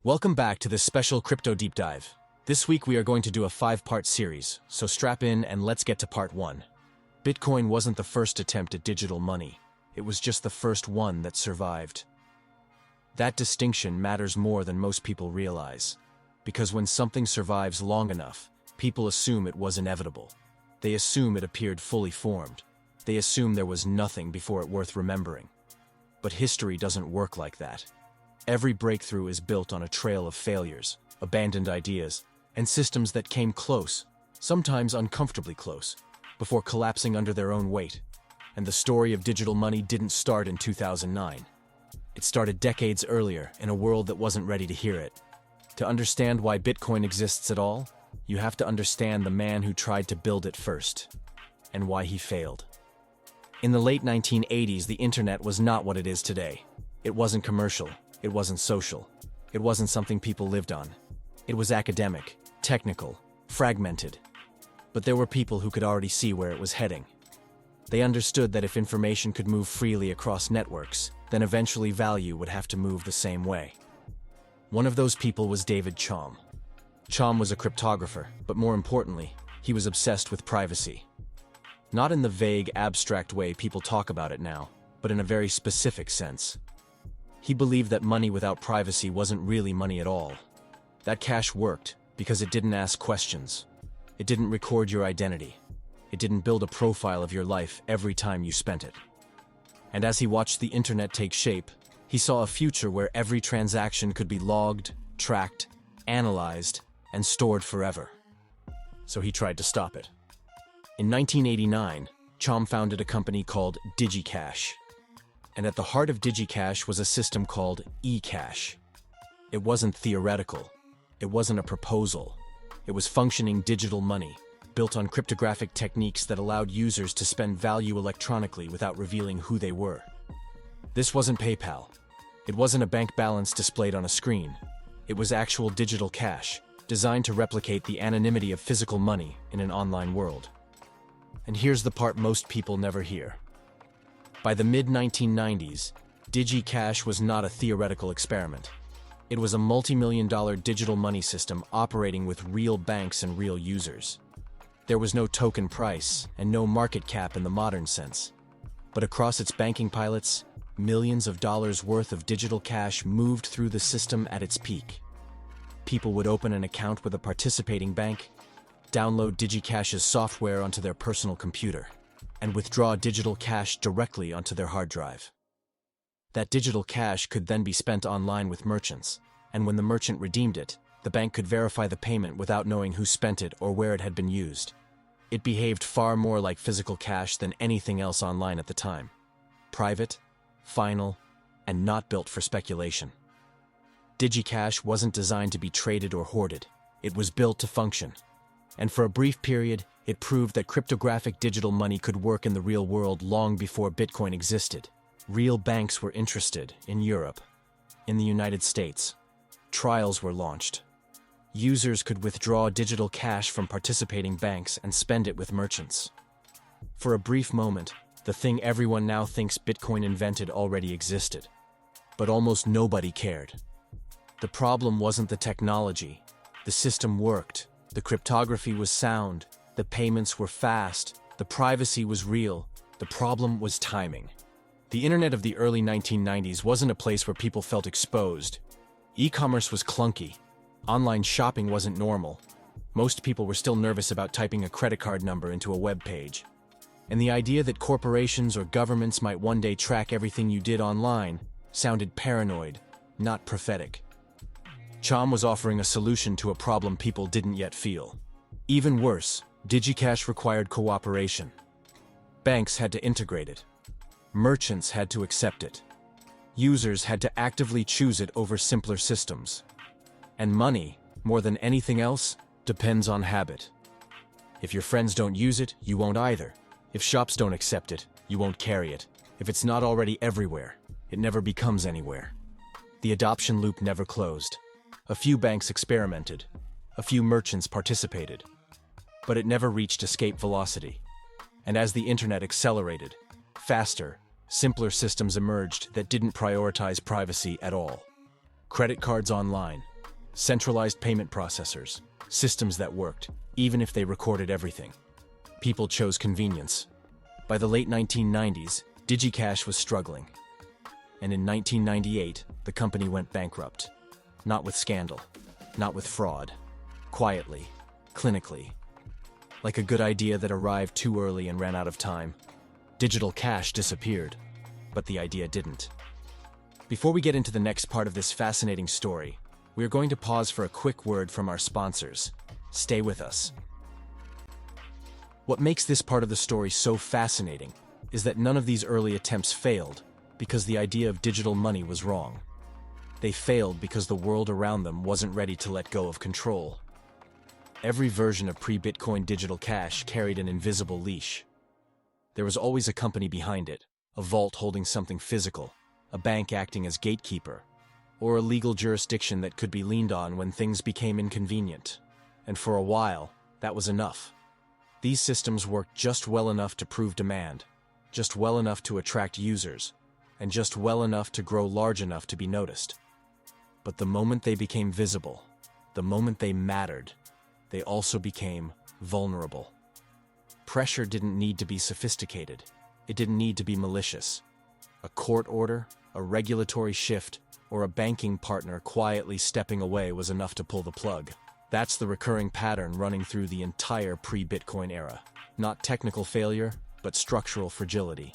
Welcome back to this special crypto deep dive. This week we are going to do a 5-part series, so strap in and let's get to part 1. Bitcoin wasn't the first attempt at digital money. It was just the first one that survived. That distinction matters more than most people realize, because when something survives long enough, people assume it was inevitable. They assume it appeared fully formed. They assume there was nothing before it worth remembering. But history doesn't work like that. Every breakthrough is built on a trail of failures, abandoned ideas, and systems that came close, sometimes uncomfortably close, before collapsing under their own weight. And the story of digital money didn't start in 2009. It started decades earlier in a world that wasn't ready to hear it. To understand why Bitcoin exists at all, you have to understand the man who tried to build it first, and why he failed. In the late 1980s, the internet was not what it is today. It wasn't commercial. It wasn't social. It wasn't something people lived on. It was academic, technical, fragmented. But there were people who could already see where it was heading. They understood that if information could move freely across networks, then eventually value would have to move the same way. One of those people was David Chaum. Chaum was a cryptographer, but more importantly, he was obsessed with privacy. Not in the vague, abstract way people talk about it now, but in a very specific sense. He believed that money without privacy wasn't really money at all. That cash worked because it didn't ask questions. It didn't record your identity. It didn't build a profile of your life every time you spent it. And as he watched the internet take shape, he saw a future where every transaction could be logged, tracked, analyzed, and stored forever. So he tried to stop it. In 1989, Chaum founded a company called DigiCash. And at the heart of DigiCash was a system called eCash. It wasn't theoretical. It wasn't a proposal. It was functioning digital money, built on cryptographic techniques that allowed users to spend value electronically without revealing who they were. This wasn't PayPal. It wasn't a bank balance displayed on a screen. It was actual digital cash, designed to replicate the anonymity of physical money in an online world. And here's the part most people never hear. By the mid-1990s, DigiCash was not a theoretical experiment. It was a multi-million-dollar digital money system operating with real banks and real users. There was no token price and no market cap in the modern sense. But across its banking pilots, millions of dollars worth of digital cash moved through the system at its peak. People would open an account with a participating bank, download DigiCash's software onto their personal computer, and withdraw digital cash directly onto their hard drive. That digital cash could then be spent online with merchants, and when the merchant redeemed it, the bank could verify the payment without knowing who spent it or where it had been used. It behaved far more like physical cash than anything else online at the time. Private, final, and not built for speculation. DigiCash wasn't designed to be traded or hoarded. It was built to function. And for a brief period, it proved that cryptographic digital money could work in the real world long before Bitcoin existed. Real banks were interested in Europe. In the United States, trials were launched. Users could withdraw digital cash from participating banks and spend it with merchants. For a brief moment, the thing everyone now thinks Bitcoin invented already existed. But almost nobody cared. The problem wasn't the technology. The system worked. The cryptography was sound. The payments were fast. The privacy was real. The problem was timing. The internet of the early 1990s wasn't a place where people felt exposed. E-commerce was clunky. Online shopping wasn't normal. Most people were still nervous about typing a credit card number into a web page. And the idea that corporations or governments might one day track everything you did online sounded paranoid, not prophetic. Chaum was offering a solution to a problem people didn't yet feel. Even worse, DigiCash required cooperation. Banks had to integrate it. Merchants had to accept it. Users had to actively choose it over simpler systems. And money, more than anything else, depends on habit. If your friends don't use it, you won't either. If shops don't accept it, you won't carry it. If it's not already everywhere, it never becomes anywhere. The adoption loop never closed. A few banks experimented. A few merchants participated. But it never reached escape velocity. And as the internet accelerated, faster, simpler systems emerged that didn't prioritize privacy at all. Credit cards online, Centralized payment processors, systems that worked, even if they recorded everything. People chose convenience. By the late 1990s, DigiCash was struggling. And in 1998, the company went bankrupt. Not with scandal, not with fraud. Quietly, clinically. Like a good idea that arrived too early and ran out of time. Digital cash disappeared, but the idea didn't. Before we get into the next part of this fascinating story, we are going to pause for a quick word from our sponsors. Stay with us. What makes this part of the story so fascinating is that none of these early attempts failed because the idea of digital money was wrong. They failed because the world around them wasn't ready to let go of control. Every version of pre-Bitcoin digital cash carried an invisible leash. There was always a company behind it, a vault holding something physical, a bank acting as gatekeeper, or a legal jurisdiction that could be leaned on when things became inconvenient. And for a while, that was enough. These systems worked just well enough to prove demand, just well enough to attract users, and just well enough to grow large enough to be noticed. But the moment they became visible, the moment they mattered, they also became vulnerable. Pressure didn't need to be sophisticated. It didn't need to be malicious. A court order, a regulatory shift, or a banking partner quietly stepping away was enough to pull the plug. That's the recurring pattern running through the entire pre-Bitcoin era. Not technical failure, but structural fragility.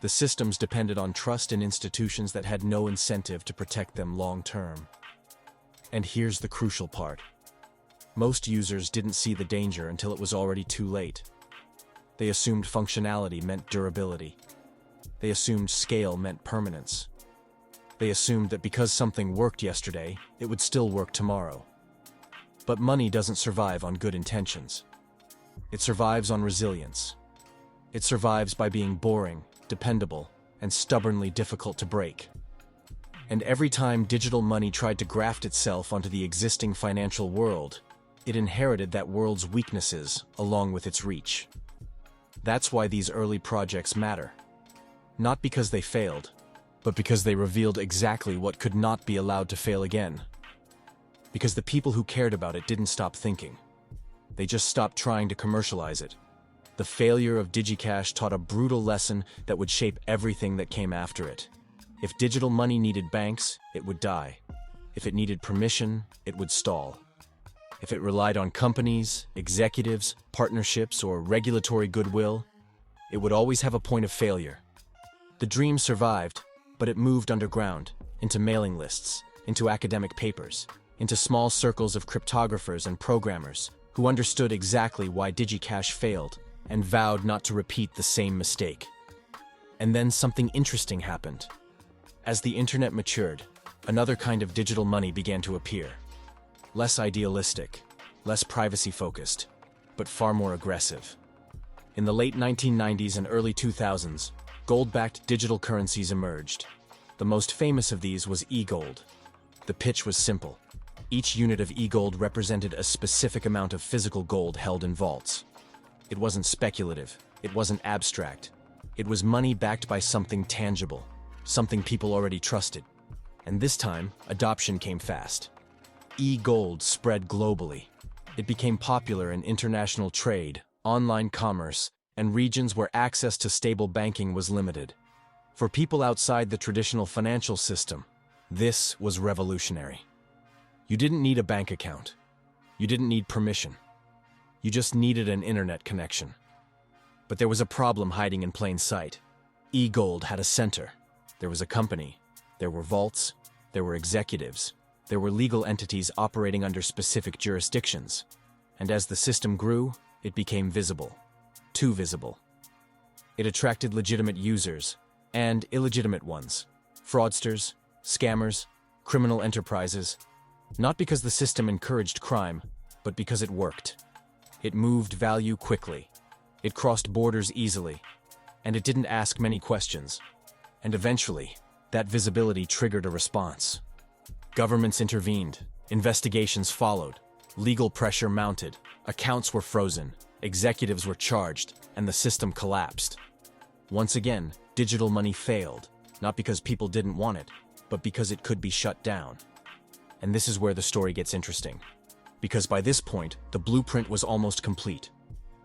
The systems depended on trust in institutions that had no incentive to protect them long-term. And here's the crucial part. Most users didn't see the danger until it was already too late. They assumed functionality meant durability. They assumed scale meant permanence. They assumed that because something worked yesterday, it would still work tomorrow. But money doesn't survive on good intentions. It survives on resilience. It survives by being boring, dependable, and stubbornly difficult to break. And every time digital money tried to graft itself onto the existing financial world, it inherited that world's weaknesses along with its reach. That's why these early projects matter. Not because they failed, but because they revealed exactly what could not be allowed to fail again. Because the people who cared about it didn't stop thinking. They just stopped trying to commercialize it. The failure of DigiCash taught a brutal lesson that would shape everything that came after it. If digital money needed banks, it would die. If it needed permission, it would stall. If it relied on companies, executives, partnerships, or regulatory goodwill, it would always have a point of failure. The dream survived, but it moved underground, into mailing lists, into academic papers, into small circles of cryptographers and programmers who understood exactly why DigiCash failed and vowed not to repeat the same mistake. And then something interesting happened. As the internet matured, another kind of digital money began to appear. Less idealistic, less privacy-focused, but far more aggressive. In the late 1990s and early 2000s, gold-backed digital currencies emerged. The most famous of these was e-gold. The pitch was simple. Each unit of e-gold represented a specific amount of physical gold held in vaults. It wasn't speculative. It wasn't abstract. It was money backed by something tangible, something people already trusted. And this time, adoption came fast. E-gold spread globally. It became popular in international trade, online commerce, and regions where access to stable banking was limited. For people outside the traditional financial system, this was revolutionary. You didn't need a bank account. You didn't need permission. You just needed an internet connection. But there was a problem hiding in plain sight. E-gold had a center. There was a company. There were vaults. There were executives. There were legal entities operating under specific jurisdictions. And as the system grew, it became visible. Too visible. It attracted legitimate users and illegitimate ones. Fraudsters, scammers, criminal enterprises. Not because the system encouraged crime, but because it worked. It moved value quickly. It crossed borders easily. And it didn't ask many questions. And eventually, that visibility triggered a response. Governments intervened. Investigations followed. Legal pressure mounted. Accounts were frozen. Executives were charged. And the system collapsed. Once again, digital money failed. Not because people didn't want it, but because it could be shut down. And this is where the story gets interesting. Because by this point, the blueprint was almost complete.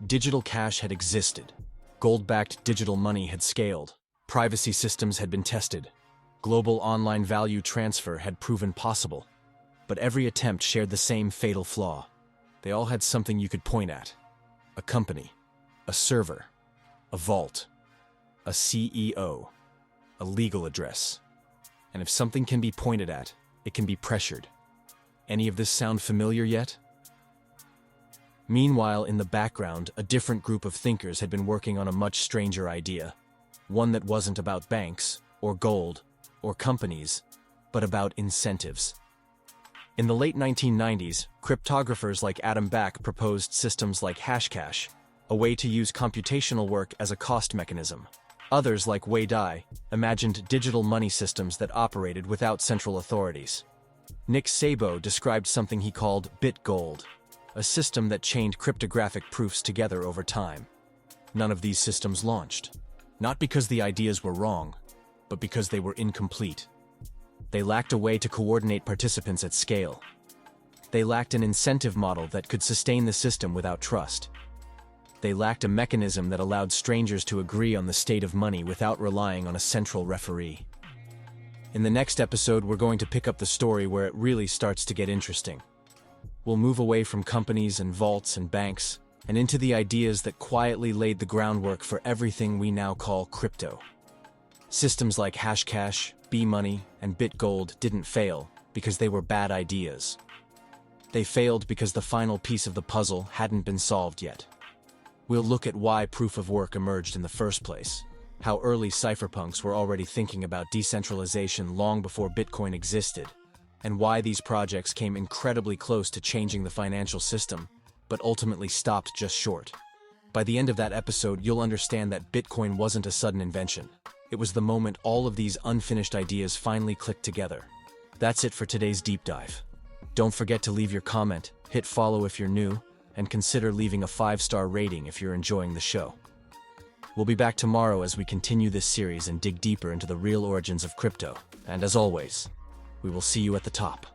Digital cash had existed. Gold-backed digital money had scaled. Privacy systems had been tested. Global online value transfer had proven possible. But every attempt shared the same fatal flaw. They all had something you could point at. A company, a server, a vault, a CEO, a legal address. And if something can be pointed at, it can be pressured. Any of this sound familiar yet? Meanwhile, in the background, a different group of thinkers had been working on a much stranger idea. One that wasn't about banks, or gold, or companies, but about incentives. In the late 1990s, cryptographers like Adam Back proposed systems like Hashcash, a way to use computational work as a cost mechanism. Others, like Wei Dai, imagined digital money systems that operated without central authorities. Nick Szabo described something he called bit gold, a system that chained cryptographic proofs together over time. None of these systems launched. Not because the ideas were wrong, but because they were incomplete. They lacked a way to coordinate participants at scale. They lacked an incentive model that could sustain the system without trust. They lacked a mechanism that allowed strangers to agree on the state of money without relying on a central referee. In the next episode, we're going to pick up the story where it really starts to get interesting. We'll move away from companies and vaults and banks, and into the ideas that quietly laid the groundwork for everything we now call crypto. Systems like Hashcash, B-Money, and BitGold didn't fail because they were bad ideas. They failed because the final piece of the puzzle hadn't been solved yet. We'll look at why proof of work emerged in the first place, how early cypherpunks were already thinking about decentralization long before Bitcoin existed, and why these projects came incredibly close to changing the financial system, but ultimately stopped just short. By the end of that episode, you'll understand that Bitcoin wasn't a sudden invention. It was the moment all of these unfinished ideas finally clicked together. That's it for today's deep dive. Don't forget to leave your comment, hit follow if you're new, and consider leaving a 5-star rating if you're enjoying the show. We'll be back tomorrow as we continue this series and dig deeper into the real origins of crypto. And as always, we will see you at the top.